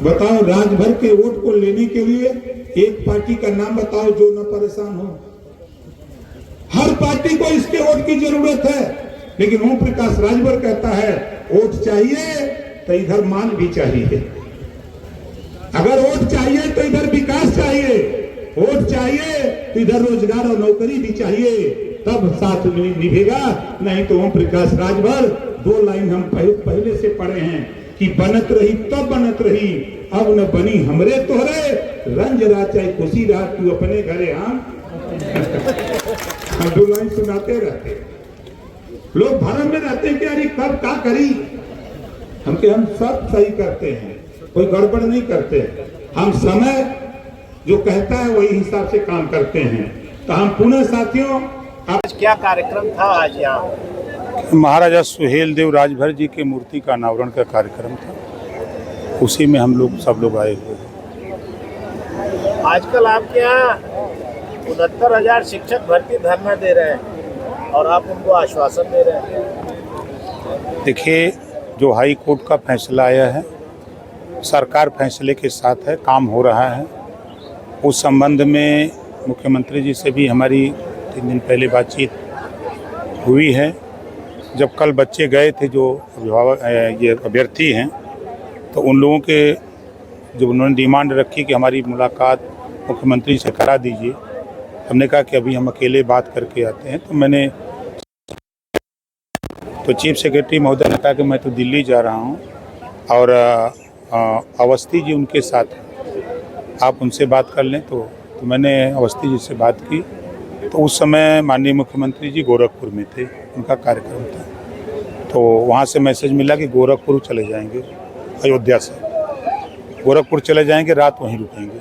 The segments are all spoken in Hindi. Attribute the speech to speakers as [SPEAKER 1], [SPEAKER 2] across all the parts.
[SPEAKER 1] बताओ, राजभर के वोट को लेने के लिए एक पार्टी का नाम बताओ जो न परेशान हो। हर पार्टी को इसके वोट की जरूरत है, लेकिन ओम प्रकाश राजभर कहता है वोट चाहिए तो इधर माल भी चाहिए। अगर वोट चाहिए तो इधर विकास चाहिए, वोट चाहिए तो इधर रोजगार और नौकरी भी चाहिए, तब साथ निभेगा। नहीं तो ओम प्रकाश राजभर, दो लाइन हम पहले से पढ़े हैं कि बनत रही तब बनत रही, अब न बनी हमरे तोहरे, रंज रहा चाहे खुशी रहा तू अपने घरे। हम दो लाइन सुनाते रहते, लोग भरम में रहते हैं कि अरे कब क्या करी। हम सब सही करते हैं, कोई गड़बड़ नहीं करते। हम समय जो कहता है वही हिसाब से काम करते हैं। तो हम पुनः साथियों,
[SPEAKER 2] आज क्या कार्यक्रम था? आज यहाँ
[SPEAKER 3] महाराजा सुहेल देव राजभर जी के मूर्ति का अनावरण का कार्यक्रम था, उसी में हम लोग सब लोग आए हुए हैं।
[SPEAKER 2] आजकल आपके यहाँ 69,000 शिक्षक भर्ती धरना दे रहे हैं और आप उनको आश्वासन दे रहे हैं।
[SPEAKER 3] देखिए, जो हाई कोर्ट का फैसला आया है, सरकार फैसले के साथ है, काम हो रहा है। उस संबंध में मुख्यमंत्री जी से भी हमारी 3 दिन पहले बातचीत हुई है। जब कल बच्चे गए थे जो अभिभावक ये अभ्यर्थी हैं, तो उन लोगों के जब उन्होंने डिमांड रखी कि हमारी मुलाकात मुख्यमंत्री से करा दीजिए, हमने कहा कि अभी हम अकेले बात करके आते हैं। तो चीफ सेक्रेटरी महोदय ने कहा कि मैं तो दिल्ली जा रहा हूं और अवस्थी जी उनके साथ, आप उनसे बात कर लें। तो मैंने अवस्थी जी से बात की, तो उस समय माननीय मुख्यमंत्री जी गोरखपुर में थे, उनका कार्यक्रम था। तो वहाँ से मैसेज मिला कि गोरखपुर चले जाएंगे, अयोध्या से गोरखपुर चले जाएंगे, रात वहीं रुकेंगे,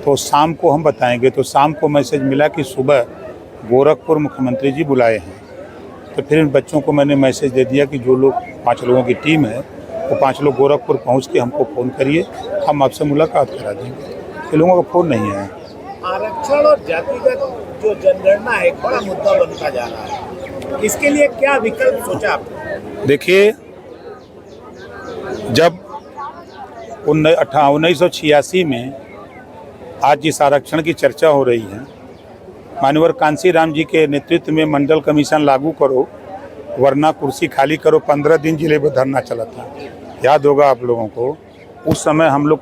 [SPEAKER 3] तो शाम को हम बताएंगे। तो शाम को मैसेज मिला कि सुबह गोरखपुर मुख्यमंत्री जी बुलाए हैं। तो फिर इन बच्चों को मैंने मैसेज दे दिया कि जो लोग 5 लोगों की टीम है, वो 5 लोग गोरखपुर पहुँच के हमको फ़ोन करिए, हम आपसे मुलाकात करा देंगे। इन लोगों का फ़ोन नहीं आया।
[SPEAKER 2] आरक्षण और जातिगत जो जनगणना है एक बड़ा मुद्दा बनता जा रहा है, इसके लिए क्या विकल्प सोचा आपने?
[SPEAKER 3] देखिए, जब 1986 में आज जिस आरक्षण की चर्चा हो रही है, माननीय कांसीराम जी के नेतृत्व में मंडल कमीशन लागू करो वरना कुर्सी खाली करो, 15 दिन जिले में धरना चला था। याद होगा आप लोगों को, उस समय हम लोग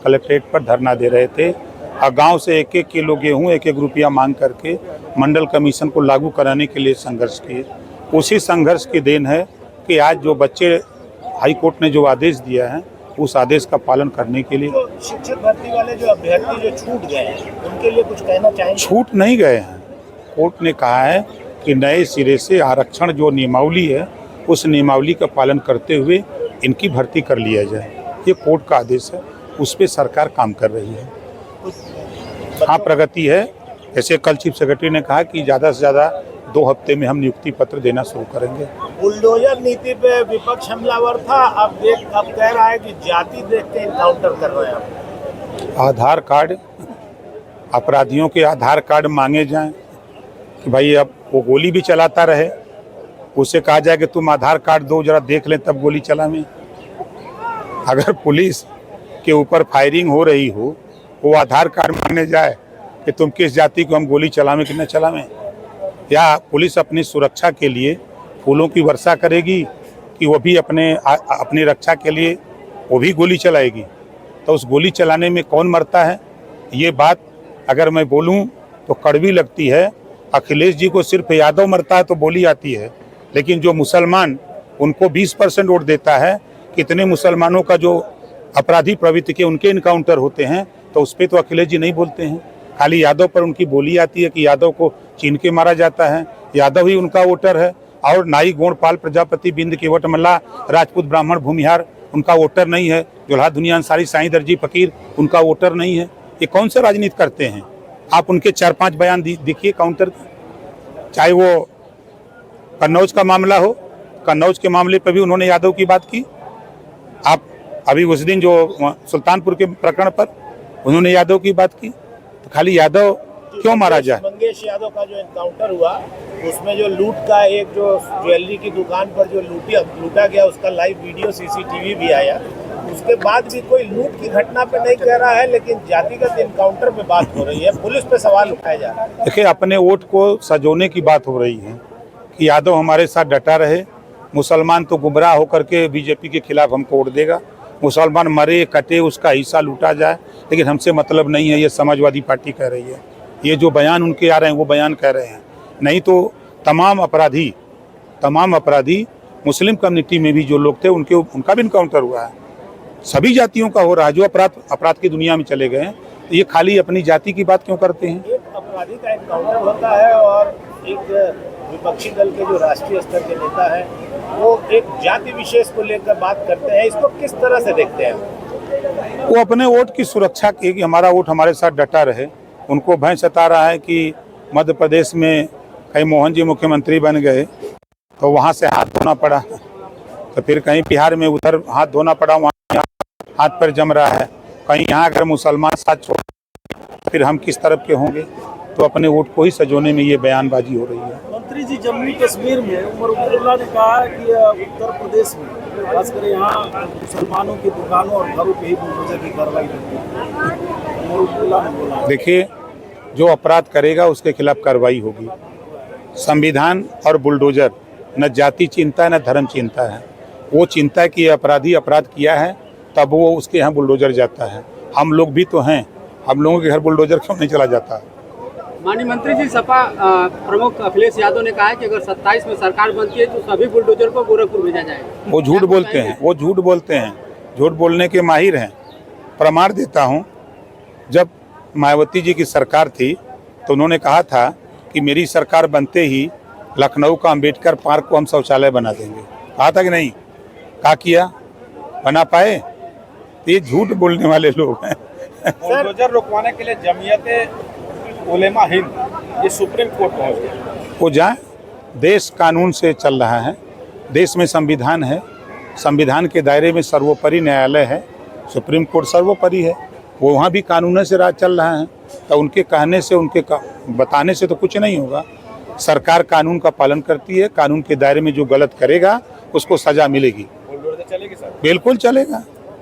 [SPEAKER 3] कलेक्ट्रेट पर धरना दे रहे थे और गांव से 1-1 किलो गेहूँ 1-1 रुपया मांग करके मंडल कमीशन को लागू कराने के लिए संघर्ष किए। उसी संघर्ष की देन है कि आज जो बच्चे हाई कोर्ट ने जो आदेश दिया है, उस आदेश का पालन करने के लिए।
[SPEAKER 2] तो शिक्षक भर्ती वाले जो अभ्यर्थी जो छूट गए हैं, उनके लिए कुछ कहना चाहेंगे? छूट
[SPEAKER 3] नहीं गए हैं, कोर्ट ने कहा है कि नए सिरे से आरक्षण जो नियमावली है, उस नियमावली का पालन करते हुए इनकी भर्ती कर लिया जाए। ये कोर्ट का आदेश है, उस पर सरकार काम कर रही है। हाँ, प्रगति है। जैसे कल चीफ सेक्रेटरी ने कहा कि ज़्यादा से ज़्यादा 2 हफ्ते में हम नियुक्ति पत्र देना शुरू करेंगे।
[SPEAKER 2] बुलडोजर नीति पे विपक्ष हमलावर था, अब कह रहा है कि जाति देख के इनकाउंटर कर रहे हैं।
[SPEAKER 3] आधार कार्ड, अपराधियों के आधार कार्ड मांगे जाएं कि भाई अब वो गोली भी चलाता रहे, उससे कहा जाए कि तुम आधार कार्ड दो जरा देख लें तब गोली चलावें। अगर पुलिस के ऊपर फायरिंग हो रही हो, वो आधार कार्ड मांगने जाए कि तुम किस जाति को हम गोली चलावें कि न चलावें। या पुलिस अपनी सुरक्षा के लिए फूलों की वर्षा करेगी कि वो भी अपनी रक्षा के लिए वो भी गोली चलाएगी। तो उस गोली चलाने में कौन मरता है, ये बात अगर मैं बोलूं तो कड़वी लगती है। अखिलेश जी को सिर्फ यादव मरता है तो बोली आती है, लेकिन जो मुसलमान उनको 20% वोट देता है, कितने मुसलमानों का जो अपराधी प्रवृत्ति के उनके इनकाउंटर होते हैं, तो उस पर तो अखिलेश जी नहीं बोलते हैं। खाली यादव पर उनकी बोली आती है कि यादव को चीन के मारा जाता है, यादव ही उनका वोटर है, और नाई गोंडपाल प्रजापति बिंद केवट मल्ला राजपूत ब्राह्मण भूमिहार उनका वोटर नहीं है, जोल्हा दुनिया अंसारी साईं दर्जी फकीर उनका वोटर नहीं है। ये कौन सा राजनीति करते हैं? आप उनके 4-5 बयान देखिए काउंटर के, चाहे वो कन्नौज का मामला हो, कन्नौज के मामले पर भी उन्होंने यादव की बात की। आप अभी उस दिन जो सुल्तानपुर के प्रकरण पर उन्होंने यादव की बात की। तो खाली यादव क्यों मारा जाए?
[SPEAKER 2] मंगेश यादव का जो एनकाउंटर हुआ, उसमें जो लूट का एक जो ज्वेलरी की दुकान पर जो लूटा गया, उसका लाइव वीडियो CCTV भी आया। उसके बाद भी कोई लूट की घटना पे नहीं कह रहा है, लेकिन जातिगत इनकाउंटर पे बात हो रही है, पुलिस पे सवाल उठाया जा रहा है।
[SPEAKER 3] देखिए, अपने वोट को सजोने की बात हो रही है कि यादव हमारे साथ डटा रहे। मुसलमान तो गुमराह होकर के बीजेपी के खिलाफ हमको वोट देगा, मुसलमान मरे कटे उसका हिस्सा लूटा जाए, लेकिन हमसे मतलब नहीं है, ये समाजवादी पार्टी कह रही है। ये जो बयान उनके आ रहे हैं वो बयान कह रहे हैं, नहीं तो तमाम अपराधी मुस्लिम कम्युनिटी में भी जो लोग थे उनका भी इनकाउंटर हुआ है। सभी जातियों का हो रहा है। जो अपराध की दुनिया में चले गए हैं, तो ये खाली अपनी जाति की बात क्यों करते हैं?
[SPEAKER 2] एक अपराधी का एनकाउंटर होता है और एक विपक्षी दल के जो राष्ट्रीय स्तर के नेता है वो एक जाति विशेष को लेकर बात करते हैं, इसको किस तरह से देखते हैं?
[SPEAKER 3] वो अपने वोट की सुरक्षा की कि हमारा वोट हमारे साथ डटा रहे। उनको भय सता रहा है कि मध्य प्रदेश में कहीं मोहन जी मुख्यमंत्री बन गए तो वहाँ से हाथ धोना पड़ा, तो फिर कहीं बिहार में उधर हाथ धोना पड़ा, वहाँ हाथ पर जम रहा है, कहीं यहाँ अगर मुसलमान साथ छोड़ फिर हम किस तरफ के होंगे? तो अपने वोट को ही सजोने में ये बयानबाजी हो रही है।
[SPEAKER 4] मंत्री जी, जम्मू कश्मीर में उमर अब्दुल्ला ने कहा कि उत्तर प्रदेश में खासकर यहाँ मुसलमानों की दुकानों और घरों पे ही बुलडोजर की कार्रवाई होती है। उमर अब्दुल्ला ने बोला।
[SPEAKER 3] देखिए, जो अपराध करेगा उसके खिलाफ कार्रवाई होगी। संविधान और बुलडोजर न जाति चिंता है न धर्म चिंता है। वो चिंता है कि अपराधी अपराध किया है तब वो उसके यहाँ बुलडोजर जाता है। हम लोग भी तो हैं, हम लोगों के घर बुलडोजर क्यों नहीं चला जाता?
[SPEAKER 5] माननीय मंत्री जी, सपा प्रमुख अखिलेश यादव ने कहा है कि अगर 27 में सरकार बनती है तो सभी बुलडोजर को गोरखपुर भेजा जाएगा।
[SPEAKER 3] वो झूठ बोलते हैं, झूठ बोलने के माहिर हैं। प्रमाण देता हूँ, जब मायावती जी की सरकार थी तो उन्होंने कहा था कि मेरी सरकार बनते ही लखनऊ का अंबेडकर पार्क को हम शौचालय बना देंगे। कहा था कि नहीं? क्या किया? बना पाए? तो ये झूठ बोलने वाले लोग हैं।
[SPEAKER 4] बुलडोजर रुकवाने के लिए जमीयत उलेमा हिंद ये सुप्रीम कोर्ट पहुंच गए।
[SPEAKER 3] वो जाए, देश कानून से चल रहा है, देश में संविधान है, संविधान के दायरे में सर्वोपरि न्यायालय है, सुप्रीम कोर्ट सर्वोपरि है, वो वहाँ भी कानून से राज चल रहा है। तो उनके कहने से बताने से तो कुछ नहीं होगा। सरकार कानून का पालन करती है, कानून के दायरे में जो गलत करेगा उसको सजा मिलेगी।
[SPEAKER 4] चलेगी सर?
[SPEAKER 3] बिल्कुल चलेगा,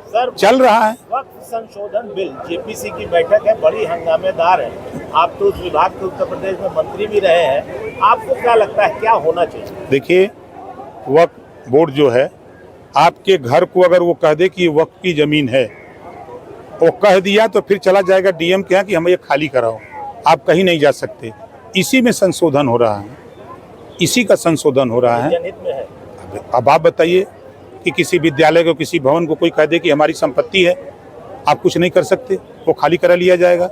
[SPEAKER 2] सर,
[SPEAKER 3] चल रहा है।
[SPEAKER 2] वक्फ संशोधन बिल जेपीसी की बैठक है, बड़ी हंगामेदार है। आप तो उस विभाग के उत्तर प्रदेश में मंत्री भी रहे हैं, आपको क्या लगता है क्या होना चाहिए?
[SPEAKER 3] देखिए, वक्फ बोर्ड जो है, आपके घर को अगर वो कह दे कि ये वक्फ की जमीन है, वो कह दिया तो फिर चला जाएगा डीएम के यहाँ कि हमें ये खाली कराओ, आप कहीं नहीं जा सकते। इसी में संशोधन हो रहा है, इसी का संशोधन हो रहा है।
[SPEAKER 2] जनहित में है।
[SPEAKER 3] अब आप बताइए कि किसी विद्यालय को, किसी भवन को कोई कह दे कि हमारी संपत्ति है, आप कुछ नहीं कर सकते, वो खाली करा लिया जाएगा।